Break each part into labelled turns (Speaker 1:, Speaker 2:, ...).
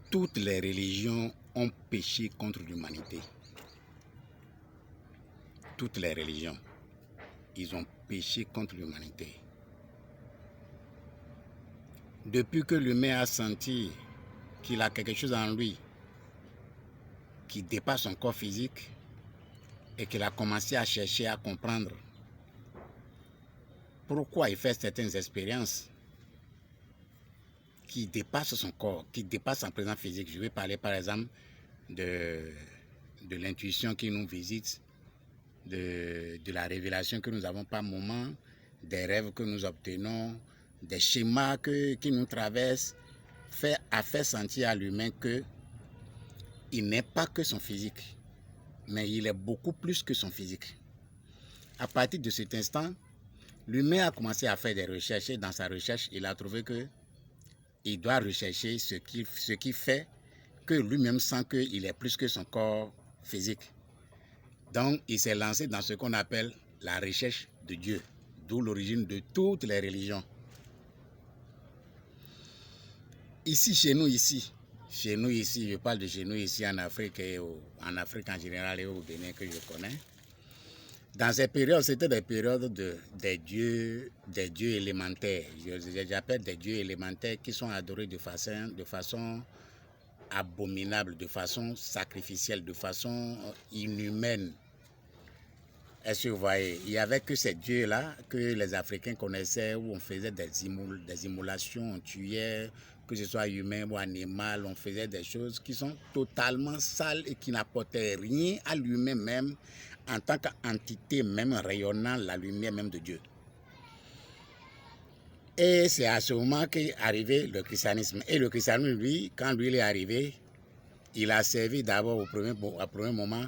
Speaker 1: Toutes les religions ont péché contre l'humanité. Toutes les religions, ils ont péché contre l'humanité. Depuis que l'humain a senti qu'il a quelque chose en lui qui dépasse son corps physique et qu'il a commencé à chercher à comprendre pourquoi il fait certaines expériences qui dépassent son corps, qui dépassent son présent physique. Je vais parler par exemple de l'intuition qui nous visite, de la révélation que nous avons par moment, des rêves que nous obtenons, des schémas qui nous traversent, a fait sentir à l'humain qu'il n'est pas que son physique, mais il est beaucoup plus que son physique. À partir de cet instant, l'humain a commencé à faire des recherches et dans sa recherche, il a trouvé qu'il doit rechercher ce qui fait que lui-même sent qu'il est plus que son corps physique. Donc, il s'est lancé dans ce qu'on appelle la recherche de Dieu, d'où l'origine de toutes les religions. Ici, chez nous, je parle de chez nous, ici en Afrique, en Afrique en général et au Bénin que je connais. Dans ces périodes, c'était des périodes des dieux élémentaires. J'appelle des dieux élémentaires qui sont adorés de façon abominable, de façon sacrificielle, de façon inhumaine. Est-ce que vous voyez, il n'y avait que ces dieux-là que les Africains connaissaient, où on faisait des immolations, on tuait, que ce soit humain ou animal, on faisait des choses qui sont totalement sales et qui n'apportaient rien à l'humain même, en tant qu'entité même rayonnant la lumière même de Dieu. Et c'est à ce moment qu'est arrivé le christianisme. Et le christianisme, lui, quand lui il est arrivé, il a servi d'abord au premier moment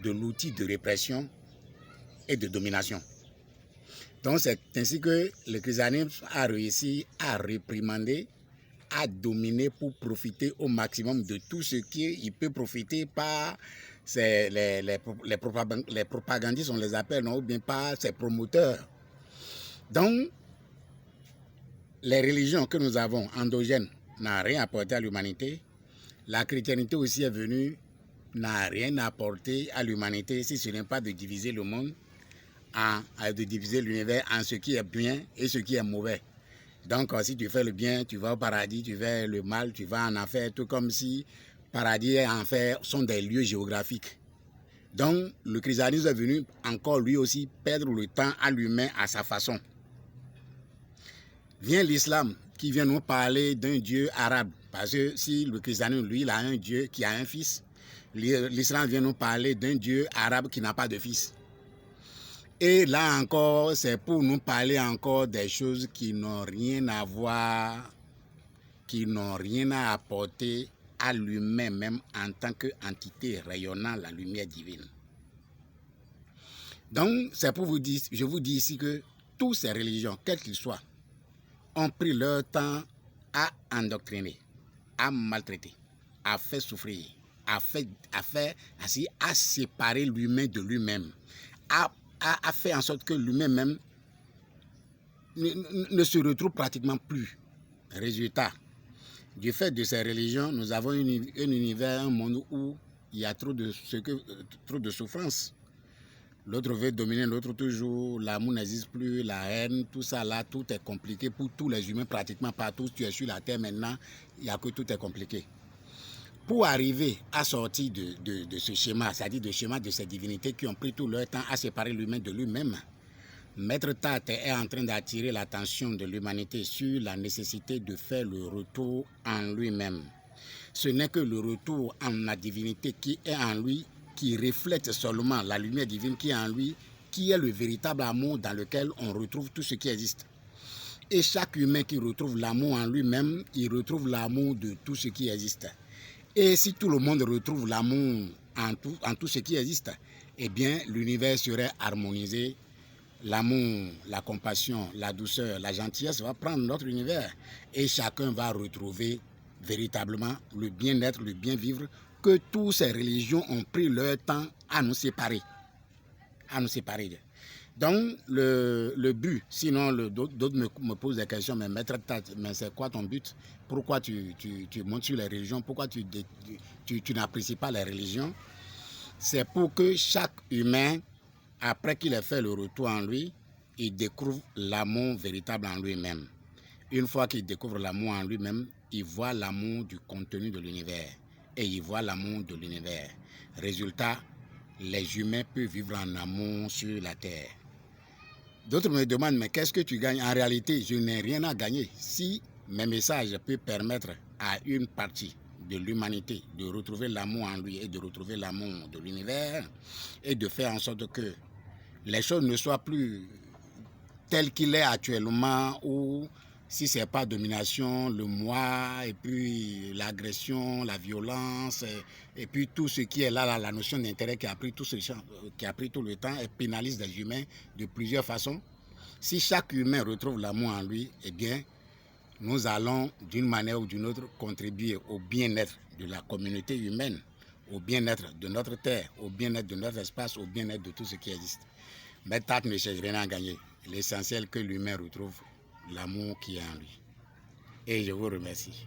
Speaker 1: de l'outil de répression et de domination. Donc c'est ainsi que le christianisme a réussi à réprimander, à dominer pour profiter au maximum de tout ce qu'il peut profiter par les propagandistes, on les appelle, non, ou bien par ses promoteurs. Donc, les religions que nous avons endogènes n'ont rien apporté à l'humanité. La chrétienté aussi est venue, n'a rien apporté à l'humanité, si ce n'est pas de diviser le monde, de diviser l'univers en ce qui est bien et ce qui est mauvais. Donc, si tu fais le bien, tu vas au paradis, tu fais le mal, tu vas en enfer, tout comme si paradis et enfer sont des lieux géographiques. Donc, le christianisme est venu encore lui aussi perdre le temps à l'humain à sa façon. Vient l'islam qui vient nous parler d'un Dieu arabe. Parce que si le christianisme, lui, il a un Dieu qui a un fils, l'islam vient nous parler d'un Dieu arabe qui n'a pas de fils. Et là encore, c'est pour nous parler encore des choses qui n'ont rien à voir, qui n'ont rien à apporter à l'humain même en tant qu'entité rayonnant la lumière divine. Donc, c'est pour vous dire, je vous dis ici que toutes ces religions, quelles qu'elles soient, ont pris leur temps à endoctriner, à maltraiter, à faire souffrir, à séparer l'humain de lui-même, à faire en sorte que l'humain même ne se retrouve pratiquement plus. Résultat, du fait de ces religions, nous avons un univers, un monde où il y a trop de souffrance. L'autre veut dominer l'autre toujours, l'amour n'existe plus, la haine, tout ça là, tout est compliqué pour tous les humains pratiquement partout. Tu es sur la terre maintenant, il n'y a que tout est compliqué. Pour arriver à sortir de ce schéma, c'est-à-dire du schéma de ces divinités qui ont pris tout leur temps à séparer l'humain de lui-même, Maître Tate est en train d'attirer l'attention de l'humanité sur la nécessité de faire le retour en lui-même. Ce n'est que le retour en la divinité qui est en lui, qui reflète seulement la lumière divine qui est en lui, qui est le véritable amour dans lequel on retrouve tout ce qui existe. Et chaque humain qui retrouve l'amour en lui-même, il retrouve l'amour de tout ce qui existe. Et si tout le monde retrouve l'amour en tout ce qui existe, eh bien l'univers serait harmonisé. L'amour, la compassion, la douceur, la gentillesse va prendre notre univers et chacun va retrouver véritablement le bien-être, le bien-vivre que toutes ces religions ont pris leur temps à nous séparer. Donc, le but, sinon d'autres me posent des questions, mais maître Tat, mais c'est quoi ton but? Pourquoi tu montes sur les religions? Pourquoi tu n'apprécies pas les religions? C'est pour que chaque humain, après qu'il ait fait le retour en lui, il découvre l'amour véritable en lui-même. Une fois qu'il découvre l'amour en lui-même, il voit l'amour du contenu de l'univers et il voit l'amour de l'univers. Résultat, les humains peuvent vivre en amour sur la terre. D'autres me demandent, mais qu'est-ce que tu gagnes? En réalité, je n'ai rien à gagner. Si mes messages peuvent permettre à une partie de l'humanité de retrouver l'amour en lui et de retrouver l'amour de l'univers et de faire en sorte que les choses ne soient plus telles qu'il est actuellement, ou si ce n'est pas domination, le moi, et puis l'agression, la violence, et puis tout ce qui est là, la notion d'intérêt qui a pris tout le temps et pénalise les humains de plusieurs façons. Si chaque humain retrouve l'amour en lui, eh bien, nous allons d'une manière ou d'une autre contribuer au bien-être de la communauté humaine, au bien-être de notre terre, au bien-être de notre espace, au bien-être de tout ce qui existe. Mais TAP ne cherche rien à gagner. L'essentiel que l'humain retrouve l'amour qui est en lui. Et je vous remercie.